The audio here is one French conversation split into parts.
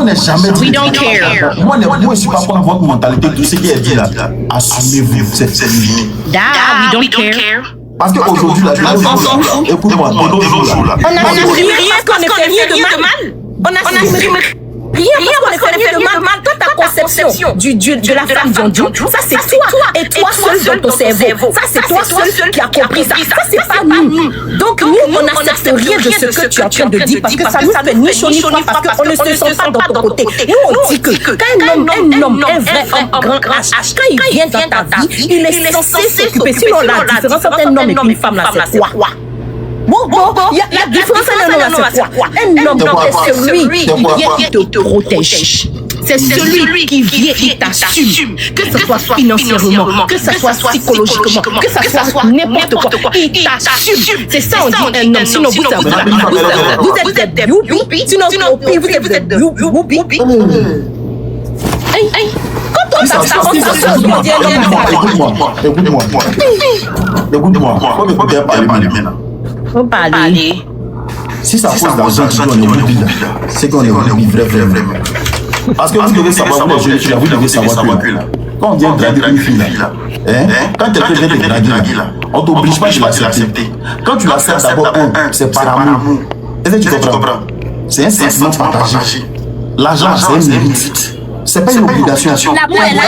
n'est jamais dit. We don't care. Moi, je ne suis pas pour votre mentalité. Tout ce qui est dit là, assumez-vous cette limite. We don't care. Parce qu'aujourd'hui, là, écoute-moi, de nos jours là. On n'assume rien parce qu'on ne fait rien de mal. On n'assume rien parce qu'on ne fait rien de mal. Toi, ta conception de la femme d'Ondiou, ça c'est toi. Et toi seul dans ton cerveau. Ça c'est toi seul qui a compris ça. Ça c'est pas nous. Donc nous, on n'accepte rien de ce que tu es en train de dire parce que ça nous fait ni chaud ni froid parce qu'on ne se sent pas dans ton côté. Nous, on dit que quand un homme, un vrai homme, grand H, quand il vient dans ta vie, il est censé s'occuper. Sinon, la différence entre un homme et une femme, là, c'est quoi? Bon, il y a la différence entre un homme, c'est quoi? Un homme, c'est celui qui vient te protège. C'est celui qui vient et t'assume, que ce soit financièrement, que ce soit psychologiquement, que ce soit n'importe quoi. Il t'assume. C'est ça, on dit un homme. Sinon, vous êtes des boubi. Sinon, vous êtes des boubi. Quand on s'assoit, écoute-moi. Faut parler. Si ça cause d'argent, c'est qu'on est vraiment. Parce que vous devez savoir, vous les jeunes, vous devez savoir que quand on vient draguer une fille là, quand quelqu'un vient te draguer là, on t'oblige pas de l'accepter. Quand tu l'acceptes d'abord, c'est par amour. Est-ce que tu comprends? C'est un sentiment partagé. L'argent, c'est une mérite. C'est pas une obligation. L'amour est là.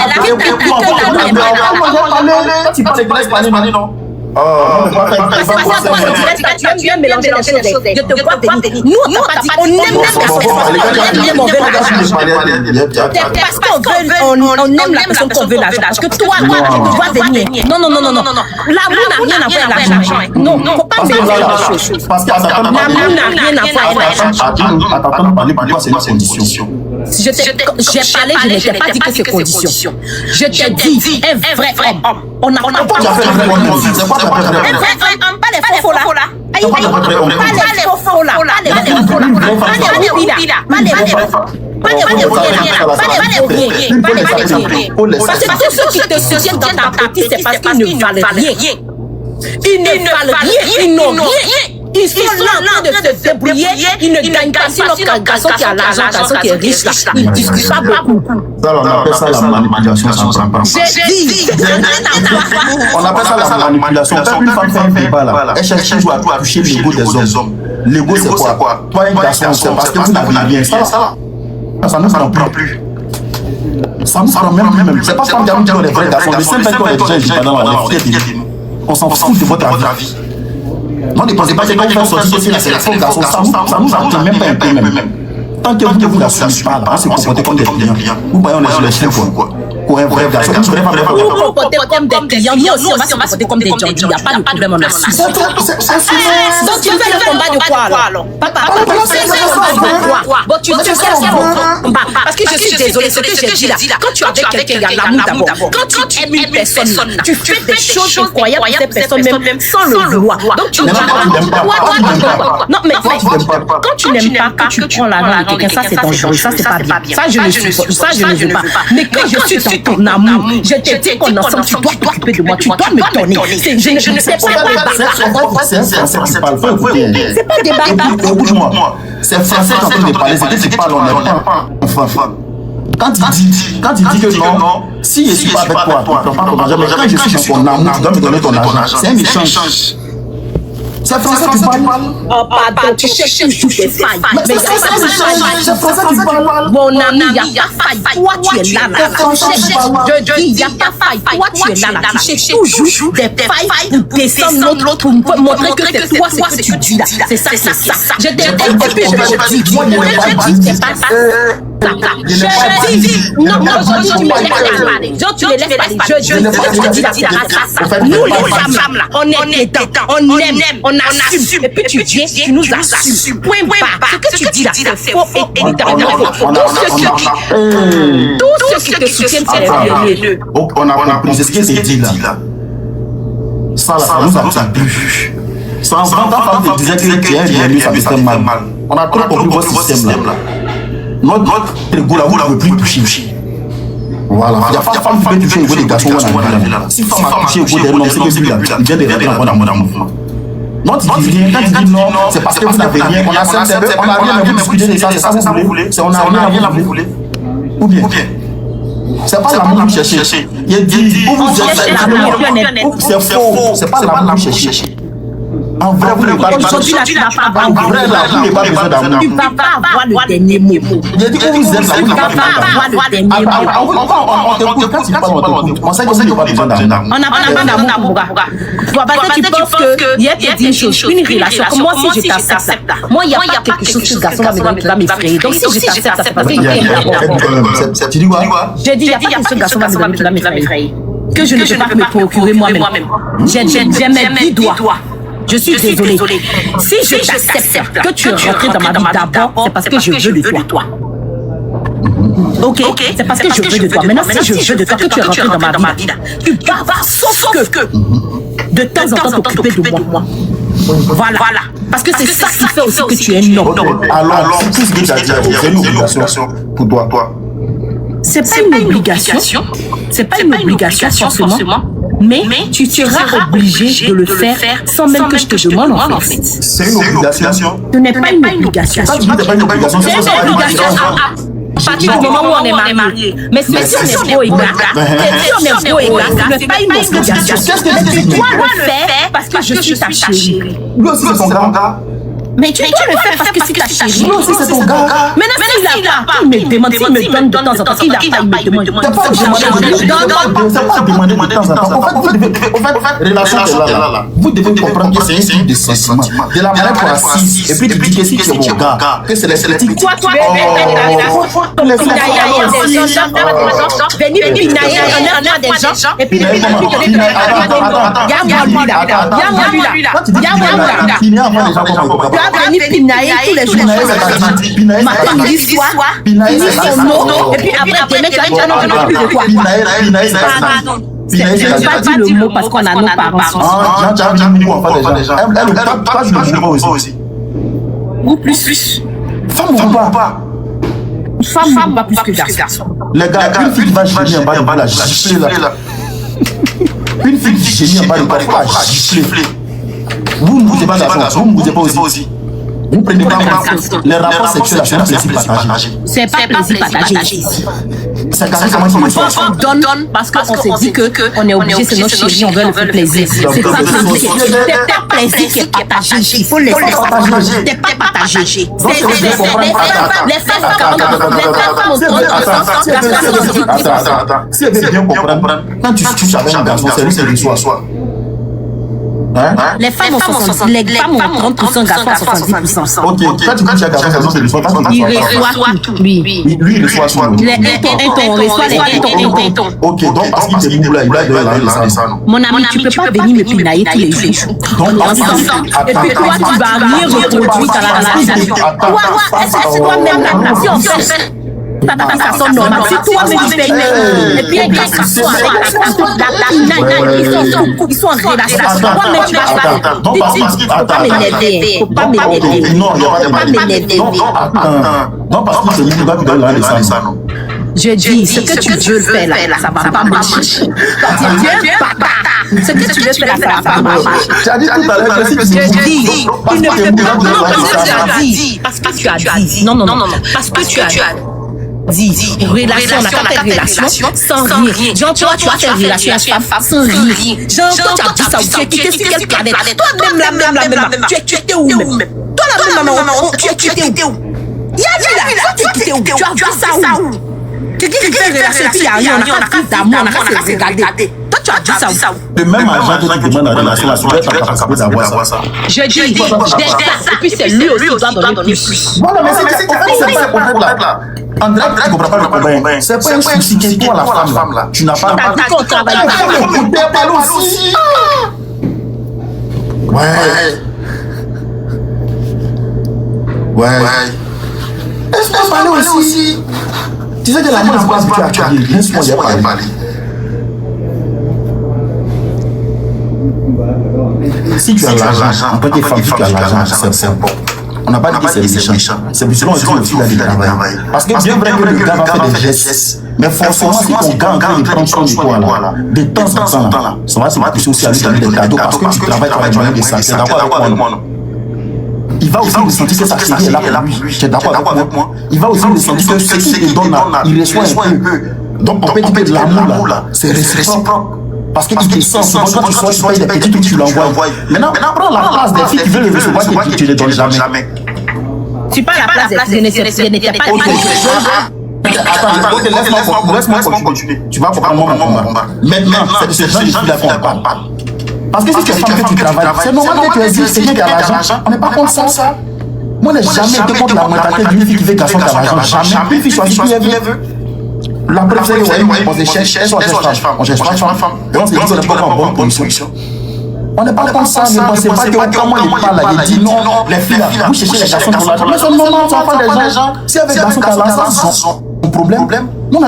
Tu parles de non? Tu aimes mélanger les choses. Je te vois venir. Nous, on n'a pas dit. On aime parce qu'on aime la personne qu'on veut l'argent. Parce que toi, tu dois venir. Non. L'amour n'a rien à voir avec l'argent. Non, faut pas mélanger les choses. L'amour n'a rien à voir avec l'argent. Attends, parler pourquoi c'est une condition. J'ai parlé, je n'ai pas dit que c'est condition. Je t'ai dit, un vrai homme. On a pas un vrai homme, pas les faux là. Pas les faux là. Parce que tous ceux qui te soutiennent dans ta partie, c'est parce qu'ils ne valent rien. Ils ne valent rien, ils n'ont rien. Ils sont là en train de se débrouiller, ils ne gagnent pas. Sinon, qu'un garçon qui a l'argent, un garçon qui est riche, là, il ne discute pas beaucoup. Ça, on appelle ça la manipulation sans comprendre. J'ai dit, on appelle ça la manipulation. Quand une femme fait un débat là, elle cherche toujours à toucher l'ego des hommes. L'ego, c'est quoi? Toi, un garçon, c'est parce que vous n'avez rien. Ça ne nous prend plus. Ça nous prend même. C'est pas comme dire les vrais garçons. Les simples qu'on est déjà indépendants, on s'en fout de votre avis. Non, ne pensez pas que quand on fait sortir c'est la faute garçon, ça nous attend même pas un peu même. Tant que vous ne l'assumez pas, on se comporte comme des clients. Vous voyez, on est sur les chiens quoi. Pour un vrai garçon, vous ne vous comportez comme des clients, nous aussi on va se comporter comme des gens. Il n'y a pas de problème, on assume. Donc tu fais le combat de quoi alors? Papa, bon, tu fais le combat. Parce que je suis désolée, ce que j'ai dit là, quand tu es avec quelqu'un, il y a l'amour d'abord. Quand tu aimes une personne, tu fais des choses incroyables pour cette personne même sans le vouloir. Donc tu non, mais quand tu n'aimes pas, que tu prends l'argent de quelqu'un, ça c'est dangereux, ça c'est pas bien. Ça je ne veux pas. Mais quand je suis dans ton amour, je te dis qu'on ensemble, tu dois t'occuper de moi, tu dois me donner. Je ne sais pas. C'est pas débat. Écoute-moi, c'est français quand on parle, c'est que tu parles, on n'est pas enfin. Quand il dit que non, si je ne suis pas avec toi, tu ne prends pas ton argent, mais quand je suis dans ton amour, tu dois me donner ton argent. C'est un échange. C'est français qui parle. Oh, pardon, tu cherches toujours des failles. Mais c'est français qui parle. Mon ami, il n'y a pas faille. Toi, tu es là. Je dis, il n'y a pas faille. Toi, tu es là. Tu cherches toujours des failles pour descendre l'autre, pour montrer que c'est toi, ce que tu dis là. C'est ça. Je t'ai dit, depuis, je dis, c'est pas ça. Je dis, non, tu me laisses parler. Tu me laisses parler. Je dis la ça. Nous, les femmes, là, on est dedans, on aime, on assume. Et puis tu viens, tu nous assumes. Point barre. Ce que tu dis là, c'est faux et littéralement faux. Tous ceux qui te soutiennent, c'est les deux. On a compris, c'est ce qui s'est dit là. Ça nous a plus. Sans femme te disait que tu es bienvenu, ça me fait mal. On a trop compris votre système là. Notre ego là, vous ne pouvez plus toucher. Voilà. Il n'y a pas de femme qui peut toucher l'ego des garçons. Si femme a touché l'ego des hommes, c'est que lui là, il vient de rentrer dans mon mouvement. Non, tu dis rien. Quand tu dis non, c'est parce que vous n'avez rien. On accepte, on n'a rien, mais vous discutez de ça, c'est ça vous voulez. C'est on n'a rien, vous voulez. Ou bien. C'est pas l'amour que vous cherchez. Il dit, vous cherchez l'amour. C'est faux. C'est pas l'amour que vous cherchez. En vrai, vous n'avez pas besoin d'amour. Tu ne vas pas avoir le dernier mot. Il a dit que vous êtes là, Tu ne vas pas avoir le dernier mot. Quand tu parles, on sait que vous n'avez pas besoin d'amour. On n'a pas besoin d'amour. Parce que tu penses qu'il y a une chose, une relation. Moi, si je t'accepte, moi, il n'y a pas quelque chose que ce garçon va me donner qui va m'effrayer. Donc, si je t'accepte, c'est parce qu'il t'aime d'abord. Tu dis quoi? J'ai dit, il n'y a pas quelque chose que ce garçon va me donner qui va m'effrayer. Que je ne peux pas me procurer moi-même. J'ai mes 10 doigts. Je suis désolée. Si je t'accepte que tu es rentré dans ma vie d'abord, c'est parce que je veux de toi. Ok, c'est parce que je veux de toi. Maintenant, si je veux de toi, que tu es rentré dans ma vie, tu vas sauf que de temps en temps t'occuper de moi. Voilà. Parce que c'est ça qui fait aussi que tu es un homme. Alors, tout ce que tu as dit, c'est une obligation pour toi. C'est pas une obligation. C'est pas une obligation forcément. Mais tu seras obligé de le faire sans même que je te demande en fait. C'est une obligation. Ce n'est pas une obligation. Quand tu dis que ce n'est pas une obligation, c'est une obligation. À partir du moment où on est marié. Mais si on est beau et gaga, ce n'est pas une obligation. Mais tu dois le faire parce que je suis ta chérie. Lui aussi, c'est ton gars. Mais tu dois le faire parce que c'est ta chérie. Lui aussi, c'est ton gars. Maintenant, s'il n'a pas, il me demande, s'il me donne de temps en temps, s'il n'a pas, il me demande. C'est pas demander de temps en temps. En fait, relation est là. Vous devez comprendre que c'est un signe de sentiment. De la manière qu'on assise, et puis tu dis que si tu es mon gars, que c'est l'esthétique. Toi, tu es venir pinailler en un des gens, et puis garde-moi lui là. Tu vas venir pinailler tous les jours. Matin, midi, soir, finir son eau, et puis après, demain, tu vas dire non, plus de quoi. Je n'ai pas dit le mot parce qu'on a nos parents. J'ai dit le mot en fait des gens. Elle pas le mot aussi. Ou plus. Femme ou pas? Femme va plus que garçon. Les gars, une fille va gémir en bas de la gifler là. Une fille qui gémit en bas de la gifler. Vous ne bougez pas garçon, vous ne bougez pas aussi. Vous prenez pas les rapports sexuels, c'est un plaisir partagé. C'est pas plaisir partagé. C'est carrément on donne parce qu'on s'est dit qu'on est obligé, c'est notre chérie, on veut le faire plaisir. C'est pas plaisir. C'est pas plaisir qui est partagé. Il faut le faire partager. C'est pas partagé. Les Attends. Si elle veut bien comprendre, quand tu touches avec un garçon, c'est lui qui reçoit soi. Les femmes ont 30%, garçons 70%. Ok, quand tu touches un garçon, c'est lui qui reçoit. Il reçoit tout. Lui, il reçoit tout. On reçoit les tons. Ok, donc parce qu'il te boule là, il va donner ça. Mon ami, tu peux pas venir me pinailler tous les jours. On est ensemble. Et puis toi, tu vas rien reproduire dans la relation. C'est toi-même là. Si on fait ça sonne normal. Si toi-même tu fais et puis un garçon, ils sont en relation. Toi-même tu vas pas. Faut pas m'énerver. Faut pas m'énerver. Non, parce que c'est lui qui va te donner ça. Je dis, ce que tu veux faire là, ça va pas marcher. Ce que tu veux faire là, ça va pas marcher. Tu as dit tout à l'heure que si tu dis, tu ne peux pas. Non, parce que tu as dit. Parce que tu as dit. Non. Parce que tu as dit. Relation, on n'a pas fait relation sans rire. Genre, toi, tu as fait relation avec femme sans rire. Genre, toi, tu as dit ça, tu es quitté sur quelle planète? Toi-même, là, tu étais où même? Toi, là, tu étais où? Il y a dit là, toi, tu étais où? Tu as dit ça où? Tu dis que tu fais relation, puis il y a rien, on n'a pas plus d'amour, on n'a pas fait regarder. Toi, tu as dit ça où? Le même argent que tu demandes en relation, là, tu dois être capable d'avoir ça. Je dis, et puis c'est lui aussi qui doit donner plus. Voilà, mais c'est pas le problème là. André, tu comprends pas le problème. C'est pas un souci que toi, la femme là, tu n'as pas. T'as dit qu'on travaille pas aussi. Ouais. Est-ce qu'on parle aussi? Tu sais que la main passe que tu as dit, laisse-moi y parler. Si tu as l'argent, en tant que femme, tu as l'argent, c'est bon. On n'a pas dit que c'est méchant. C'est selon le fil de travail. Parce que bien vrai que le gars va faire des gestes, mais forcément, si ton gars veut prendre son étoile, de temps en temps, ça va se pousser aussi à lui donner des cadeaux parce que tu travailles avec moyen de santé. D'accord avec moi, non? Il va aussi ressentir que sa chérie est là pour lui. Tu es d'accord avec moi? Il va aussi ressentir que ce qu'il te donne là, il reçoit un peu. Donc on peut dire que de l'amour là, c'est réciproque. Parce qu'il te sent souvent quand tu sors, tu payes des petits trucs, tu l'envoies. Maintenant, prends la place des filles qui veulent le recevoir et tu ne les donnes jamais. Tu parles à la place des filles, je n'étais pas Attends, laisse-moi continuer. Tu vas comprendre mon combat. Maintenant, c'est de ce genre de filles-là qu'on parle. Parce que si tu es femme que tu travailles, c'est normal que tu aies c'est bien qu'il y a l'argent. On n'est pas contre ça. Moi, je n'ai jamais été contre la mentalité d'une fille qui veut garçon qui a l'argent. Jamais. Une fille choisit qui elle veut. La preuve, c'est que on cherche, elles sont femme. On cherche pas de femme. Et on se dit qu'on n'est pas en bonne position. On n'est pas comme ça, ne pensez pas que comment il parle là, il dit non, les filles là, vous cherchez les garçons pour l'argent. Mais c'est normal, ça va pas des gens. Si avec garçons qui ont l'argent, c'est son problème. Non, on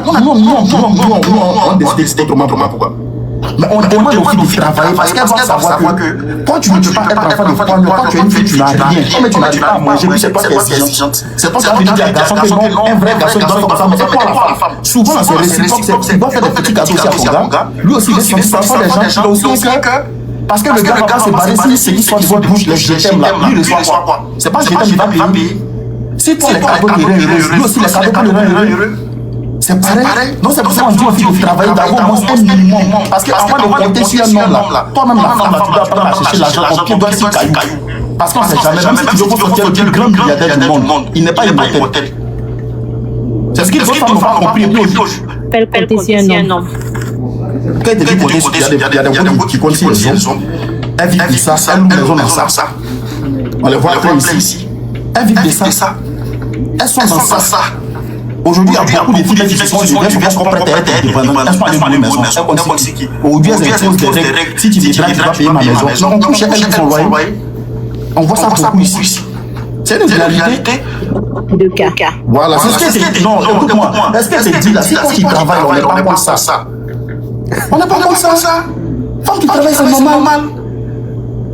décide autrement. Mais on demande aux filles de travailler parce qu'elles doivent savoir que quand tu ne peux pas être enfant de femme, quand tu es une fille, tu n'as rien. Comme tu n'arrives pas à manger, c'est toi qui es exigeante. C'est toi qui dis à un garçon que non, un vrai garçon doit faire ça, mais c'est toi la femme. Souvent, c'est réciproque, tu dois faire des petits cadeaux aussi à ton gars. Lui aussi, il est son enfant des gens, il a aussi un cœur. Parce que le gars va pas se barrer si c'est qui soit de votre bouche, les je t'aime là, lui il reçoit quoi? C'est pas je t'aime, il va payer. Si toi les cadeaux te rendent heureux, lui aussi les cadeaux te rendent heureux. C'est pareil. Non, c'est pour ça qu'on dit aux filles de travailler d'avoir au moins un minimum. Parce qu'avant de compter sur un homme là, toi-même la femme là, tu dois apprendre à chercher l'argent au pied d'un caillou. Parce qu'on sait jamais, même si tu veux sortir le plus grand milliardaire du monde, il n'est pas immortel. C'est ce que les autres femmes n'ont pas compris. Fais compter sur un homme. Quand il te dit qu'il y a des gens qui comptent sur les hommes, elles vivent de ça, elles nous maison dans ça. On les voit plein ici. Elles vivent de ça. Elles sont dans ça. Aujourd'hui, il y a beaucoup de filles qui sont prêtes à être indépendantes. Elles sont allées dans les maisons. Elles connaissent qui. Aujourd'hui, elles imposent des règles. Si tu me dragues, tu vas payer ma maison. Non, on couche elles qui sont loyées. On voit ça beaucoup ici. C'est une réalité. De cas. Voilà, c'est ce que c'est. Non, écoute-moi. Est-ce que c'est dit là? Si quand tu travailles, on n'est pas comme ça. On n'est pas comme ça. Femme qui travaille, c'est normal.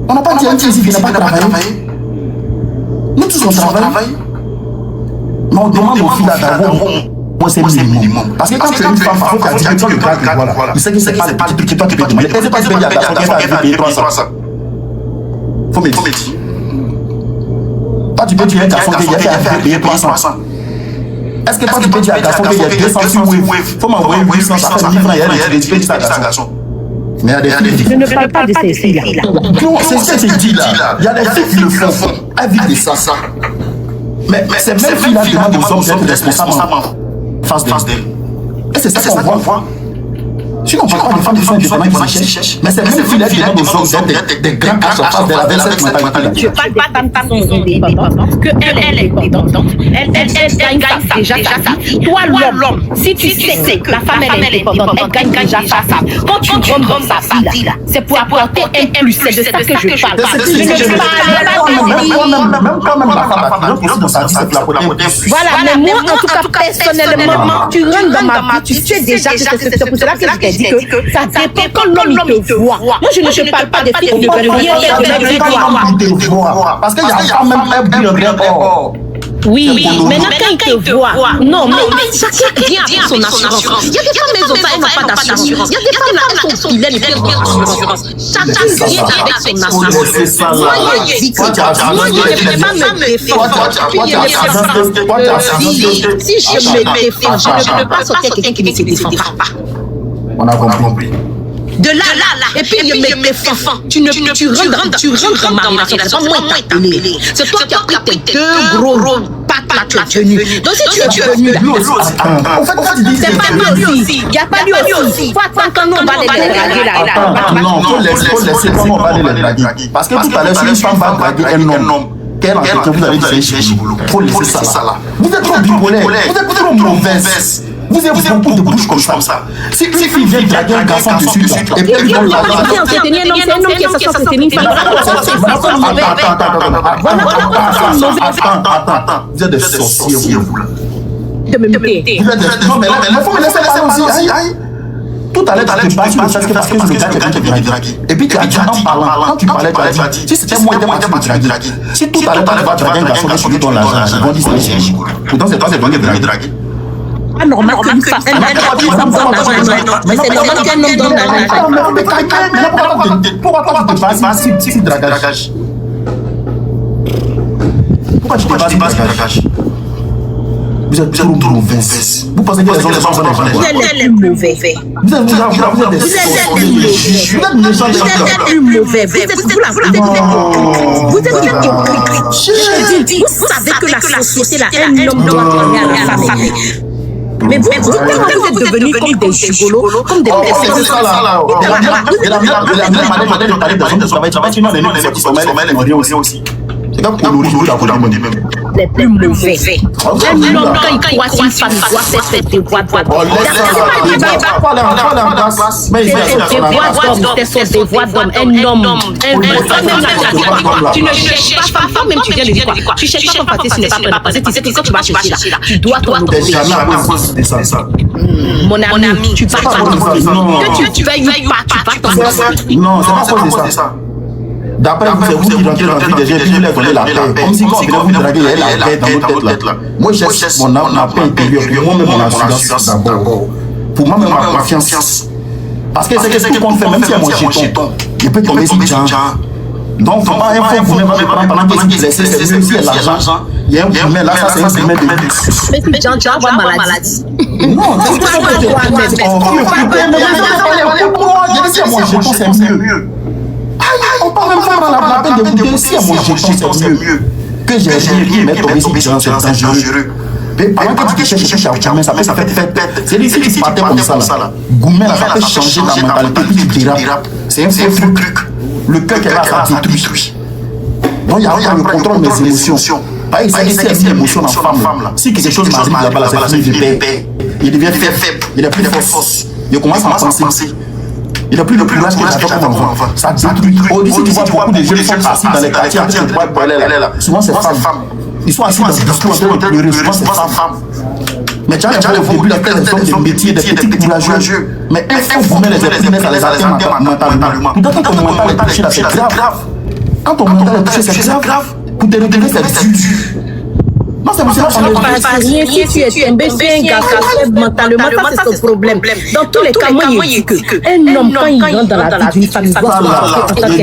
On n'a pas dit un qui n'a pas travaillé. Nous tous on travaille. Mais on demande aux filles d'avoir moi c'est le minimum. Parce que quand tu es une femme, il faut qu'elle dise que le gars, voilà. Il sait que c'est pas le petit truc que toi tu peux demander. Et c'est pas ce qu'il y a garçon qui va payer 300. Faut me dire. Toi tu peux dire à un garçon qu'il y a payer 300. Est-ce que toi tu peux dire à un garçon qu'il y a 200 sur Wave? Faut m'envoyer 800, ça fait 1000 francs, il y a des filles, ça garçon. Mais il y a des filles. Je ne parle pas de ces filles-là. Non, c'est ce que c'est dit là. Il y a des filles qui le font. Elles vivent de ça. Mais ces mêmes filles-là demandent aux hommes d'être responsables en face d'elles. Et c'est ça qu'on voit. Sinon, on ne parle pas des femmes qui sont indépendantes qui se cherchent. Mais ces mêmes filles-là demandent aux hommes d'être des grands cachs en face d'elles avec cette mentalité-là. Je ne parle pas de façon indépendante, qu'elle est indépendante. Elle gagne déjà sa vie. Toi, l'homme, si tu sais que la femme elle est indépendante, elle gagne déjà sa vie. Quand tu rentres dans sa vie, c'est pour apporter un plus. C'est de ça que je parle. Même quand même la femme a aussi dans sa vie, c'est pour apporter un plus. Voilà, mais moi, en tout cas, personnellement, tu rentres dans ma vie, tu sais déjà que c'est pour cela que je t'ai dit que ça dépend quand l'homme il te voit. Moi, je ne te parle pas des filles qui ne veulent rien faire de te voit. Parce qu'il y a quand même un but en oui, maintenant quand il te voit, non, mais chacun vient avec son assurance. Il y a des femmes, elles ont ça, elles n'ont pas d'assurance. Il y a des femmes là, elles sont vilaines, elles perdent leur assurance. Chacun vient avec son assurance. Moi, je dis que les femmes me défendent. Si je me défends, je ne peux pas sortir quelqu'un qui ne se défend pas. On a compris. De là, et puis il me défend. Tu rentres dans ma relation, c'est pas moi qui t'ai appelé. C'est toi qui as pris tes deux gros pattes là, tu es venu. Donc si tu es venu là, en fait, quand tu dis c'est pas lui aussi. Il n'y a pas lui aussi. Faut attendre quand nous on va les draguer là. Non, faut laisser comment on va les draguer. Parce que tout à l'heure, si une femme va draguer un homme, quel entretien vous allez dire chez vous? Faut laisser ça là. Vous êtes trop bipolaire, vous êtes trop mauvaise. Vous avez beaucoup de bouches comme ça. Si une fille vient draguer un garçon dessus, et puis il donne l'argent. C'est un homme qui est censé soutenir une femme. Attends. Vous êtes des sorciers, vous là. De me Non, mais là, il faut me laisser parler aussi. Tout à l'heure, tu te bases sur le fait que parce que le gars qui vient de draguer. Et puis tu as dit en parlant, quand tu parlais, tu as dit, si c'était moi, il était parti de draguer. Si tout à l'heure, tu vas draguer un garçon qui lui donne l'argent, ils vont dire c'est chiant. Pourtant, c'est toi, c'est toi qui es dragué. Ah, normal qu'une femme donne l'argent. Mais c'est normal qu'un homme donne l'argent. Mais pourquoi toi, tu te bases sur dragage? Pourquoi tu te bases sur dragage? Vous êtes trop mauvaise. Vous pensez que les hommes sont des gens? Vous êtes les mauvais. Vous êtes mauvais. Vous êtes hypocrite. Vous savez que la société, là, un homme doit donner à la famille. Mais vous êtes devenus comme des gigolos, comme des personnes. C'est ça là. De la même manière, je t'arrive dans une travail, tu vas donner des sommeil, les aussi. C'est comme pour nourrir la couleur même. Les plus mauvais. Un homme, quand il croit une femme, il doit faire ses devoirs. C'est son devoir d'homme. Un homme. Tu ne cherches pas femme, même tu viens de dire quoi? Tu cherches pas ton pâté, ce n'est pas parce que tu sais que quand tu vas chercher là, tu dois t'en occuper. Mon ami, tu vas t'en occuper. Que tu veuilles ou pas, tu vas t'en occuper. Non, c'est pas à cause de ça. D'après vous, c'est vous qui rentrez dans la vie des gens et puis vous leur donnez la paix. Comme si quand on vous draguez, il y a la paix dans votre tête là. Moi, j'ai mon paix intérieure, pour moi-même mon assurance d'abord. Pour moi-même ma confiance. Parce que c'est ce qu'on fait, même si c'est mon jeton, il peut tomber sur Jean. Donc, faut pas un faux vous-même pendant que vous laissez, c'est mieux si l'argent. Il y a un gourmet là, ça c'est un gourmet de luxe. Mais si Jean va avoir maladie. Non, c'est ce que je veux mon jeton, c'est mieux. On parle même pas la peine de vous dire si à mon jeton c'est mieux que j'ai rien mais tomber sur Jean, c'est dangereux. Mais pendant que tu cherches Gourmet, ça peut faire tête. C'est lui qui partait comme ça là. Gourmet là, ça peut changer la mentalité puis tu dérapes. C'est un faux truc. Le cœur qui est là, ça détruit. Donc il y a le contrôle de mes émotions. Par exemple, si il y a une émotion en femme là, si quelque chose m'arrive là-bas, c'est fini, je perds. Il devient faible, il n'a plus de force. Il commence à penser. Il n'a plus de courage que j'avais comme enfant. Ça détruit. Au-dessus, tu vois beaucoup de jeunes sont assis dans les quartiers en train de boire là. Souvent, c'est femmes. Ils sont assis dans le discours en train de pleurer. Souvent, c'est femmes. Mais tu as au début, la tête des métiers, des petits courageux. Mais un faux vous met les épines, ça les atteint mentalement. Quand ton mental est touché là, c'est grave. Quand ton mental est touché, c'est grave. Pour te retrouver, c'est dur. Non, c'est rien si tu es tombé sur un gars faible mentalement, ça c'est son problème. Dans tous les cas, moi, il dit qu'un homme, quand il rentre dans la vie d'une femme, il doit se comporter en tant qu'un homme.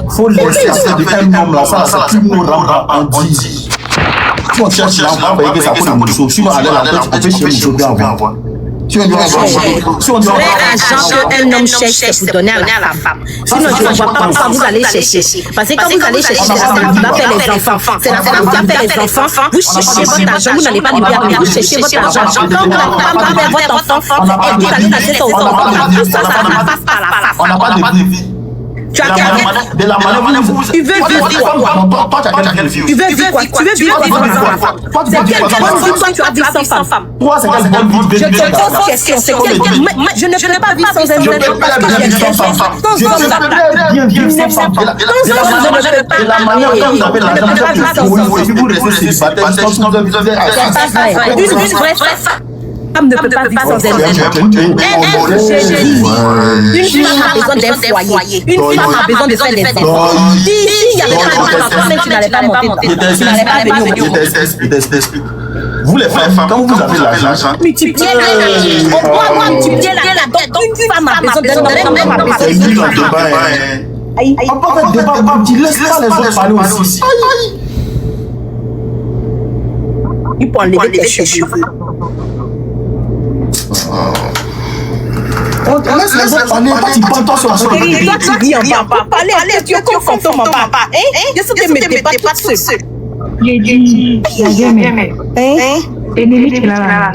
Il faut laisser un homme là, ça, c'est plus nous rendre en dit. Si on cherche là, on va envoyer ça pour le mousseau. Sinon, allez là, on peut chez le bien avant. Si on dit l'argent qu'un homme cherche, c'est pour donner à la femme. Sinon, je ne vois pas pourquoi vous allez chercher. Parce que quand vous allez chercher, c'est la femme qui va faire les enfants. C'est la femme qui va faire les enfants. Vous cherchez votre argent, vous n'allez pas lui bien, vous cherchez votre argent. Quand vous n'avez pas faire votre enfant, et vous allez laisser son enfant, tout ça, ça ne passe pas la femme. On n'a pas de vie. Tu as de la manière où tu veux vivre quoi? Tu veux vivre quoi? Tu veux vivre quoi? Toi, tu as vécu sans femme. Toi, c'est quelle bonne vie? Je te pose question. Je ne peux pas vivre sans un homme parce que j'ai sans femme. De la manière dont vous avez l'argent, vous restez célibataire. Une vraie femme ne peut pas vivre sans un homme. Une femme a besoin d'un foyer. Une femme a besoin de faire des enfants. Si il y avait pas de tu n'allais pas monter. Tu n'allais pas venir. Je t'explique. Vous les femmes, quand vous avez l'argent, multipliez la dette. Donc une femme a besoin d'un homme, a besoin c'est lui dans le débat. On peut faire débat, tu laisses pas les autres parler aussi. Il peut enlever tes cheveux. On laisse les autres parler, toi tu prends toi sur la Toi tu dis en bas, parler, tu es conforme en bas. Je sais que mes débats tout seul. J'ai dit, ennemi, tu l'as là.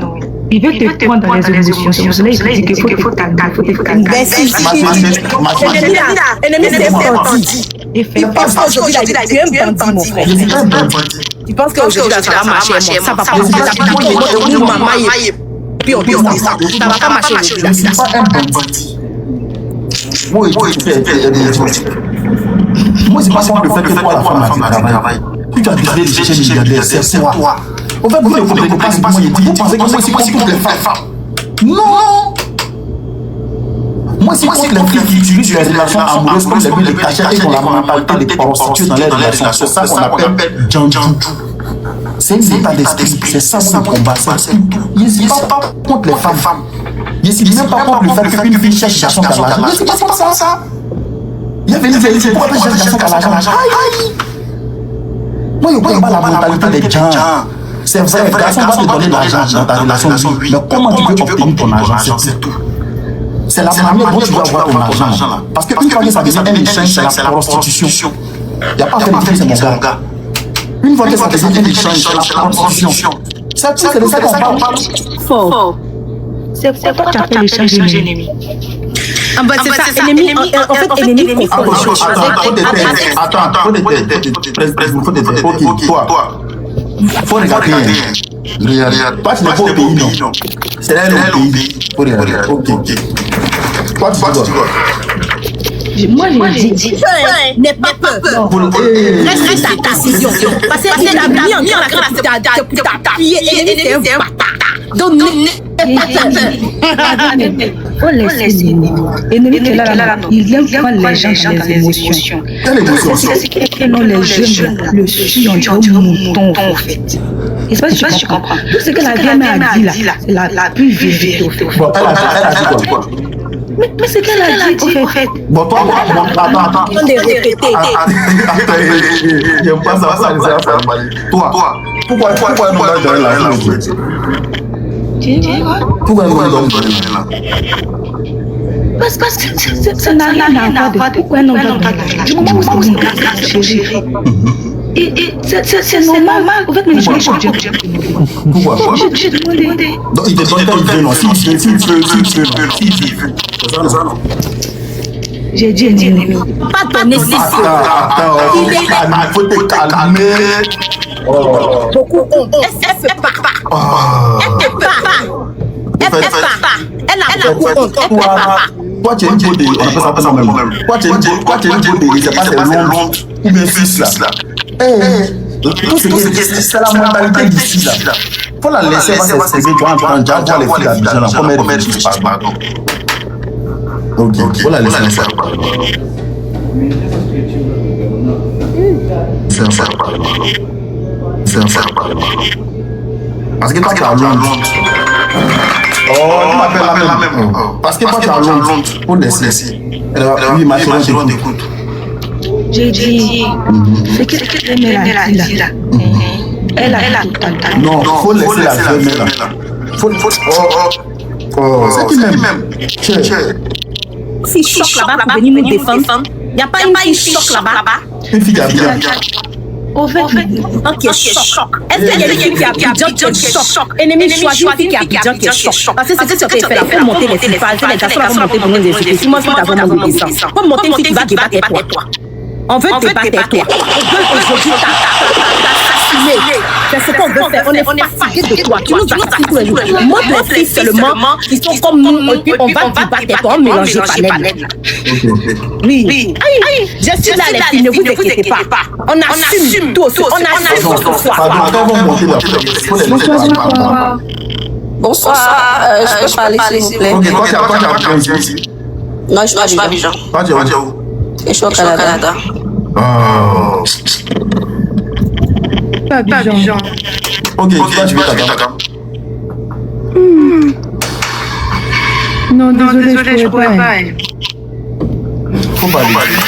Il veut te prendre dans les émotions. C'est pour cela qu'il dit qu'il faut t'accorder. Ben si, ennemi c'est un bandit. Il pense qu'aujourd'hui tu es un bandit, mon frère. Tu penses qu'aujourd'hui ça va marcher, ça va pas marcher. Puis on dit ça va pas marcher. Je ne suis pas un bandit. Moi, c'est pas simple le fait que toi, la femme a du travail. Tu as décidé de chercher des milliardaires, c'est toi. En fait, vous ne comprenez pas ce que moi, vous pensez que moi, c'est pour toutes les femmes. Non! Moi, c'est contre les filles qui utilisent les relations amoureuses comme les cachets et qui ont la mentalité des prostituées dans les relations. C'est ça qu'on appelle Janju. C'est un état d'esprit. C'est ça mon combat. Je ne suis pas contre les femmes. Je ne suis même pas contre le fait qu'une fille cherche garçon à l'argent. Je ne suis pas ça. Il y avait une vérité. Pourquoi tu cherches garçon à l'argent? Moi, je combat la mentalité des gens. C'est vrai, le garçon va te donner de l'argent dans ta relation de vie. Mais comment tu veux obtenir ton argent? C'est tout. C'est la manière dont tu vas avoir ton argent. Parce qu'une fois que ça devient un échange, c'est la prostitution. Il n'y a pas de différence, c'est mon gars. Une fois que ça devient un échange, c'est la prostitution. C'est de ça qu'on parle. Faux. C'est quoi tu appelles l'échange ennemi? Ah bah c'est ça, ennemi, en fait, ennemi confond les choses. Attends, toi, faut regarder. Regarde, toi tu n'es pas au pays, non. C'est elle au pays. Faut regarder, ok. Toi tu dois. Moi, j'ai dit. N'aie pas peur. Reste à ta décision. Parce que c'est la vie en train de t'appuyer. Ennemi, c'est un bâtard. Donc, n'aie pas peur. On laisse l'ennemi. L'ennemi qui est là, il aime prendre les gens dans les émotions. C'est ce qui est que les jeunes le suivent, on dirait un mouton en fait. Et c'est pas si tu comprends. Tout ce que la vieille a dit là, c'est la plus vérité au fait. Bon, elle a dit quoi? Mais c'est qu'elle a dit au fait. Bon, toi, attends. On est répété. Attends, j'aime pas ça, Toi, pourquoi nous donne dans la vie? Pourquoi nous donne dans la vie? Parce que ça n'a rien à voir de pourquoi non du moment où c'est une grâce, chérie. Et c'est normal. En fait, mais je pourquoi? J'ai demandé. Donc, il te donne quand il veut, non? S'il veut. C'est ça, non? J'ai dit ennemi. Pas ton nécessité. Attends, il faut te calmer. Beaucoup ont. Elle fait pas. Elle fait pas. Elle a beaucoup honte. Elle fait pas. Toi, tu es une beauté, on appelle ça pas même. Toi, tu es une beauté, c'est pas des longues ou bien fils là. C'est la mentalité d'ici là. Faut la laisser s'exprimer, tu vois, voir les filles d'Abidjan là, comme elles disent pardon. Ok, faut la laisser faire. Parce que toi, tu as l'honte. Oh, tu m'appelles la même. Parce que toi, tu as l'honte. Pour laisser. Oui, ma chérie, on t'écoute. J'ai dit, c'est qu'elle a dit là. Elle a tout. Non, faut laisser la femme là. C'est qui même? Si choc là-bas pour venir nous défendre, il n'y a pas une fille choc là-bas. Une fille d'Abidjan. Au fait, ok, choc. Est-ce qu'il y a une fille qui a Abidjan qui est choc? Ennemi choisit une fille qui a Abidjan qui est choc. Parce que c'est ce que tu as fait là, pour monter les filles, les garçons vont monter pour nous insulter. Si moi, je suis vraiment déguisant. Pour monter une fille qui va débattre toi. On veut débattre toi. On veut aujourd'hui t'assassiner. C'est ce qu'on veut faire. On est fatigué de toi. Tu nous assassines tous les jours. Montre les filles seulement qui sont comme nous. Et puis on va débattre toi. On mélange panel. Oui. Je suis là les filles. Ne vous inquiétez pas. On assume tout. On assume ce soir. Bonsoir. Je peux parler s'il vous plaît. Ok, toi, tu as ici. Non, je suis pas Abidjan. Toi, tu es où? Je suis au Canada. Oh. pas Abidjan. Ok, toi, tu veux t'attendre. Non, désolé, je pourrais pas. Faut pas aller.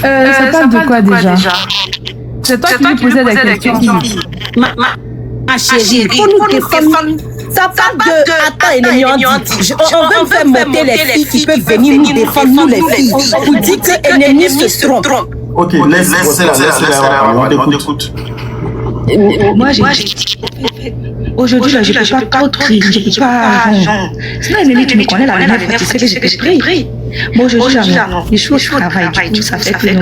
Ça parle de quoi déjà? C'est toi qui me posais des questions. Ma chérie, pour nous défendre, ça parle de... Attends, ennemi, on veut faire monter les filles qui peuvent venir nous défendre, nous les filles. Pour dire que l'ennemi se trompe. Ok, laisse-la, on t'écoute. Moi, j'ai dit, aujourd'hui, je ne peux pas autrui, je ne peux pas. Sinon, l'ennemi, tu me connais, la dernière fois, tu sais que j'ai pris. Bon, aujourd'hui, non, il faut travailler, ça fait plus.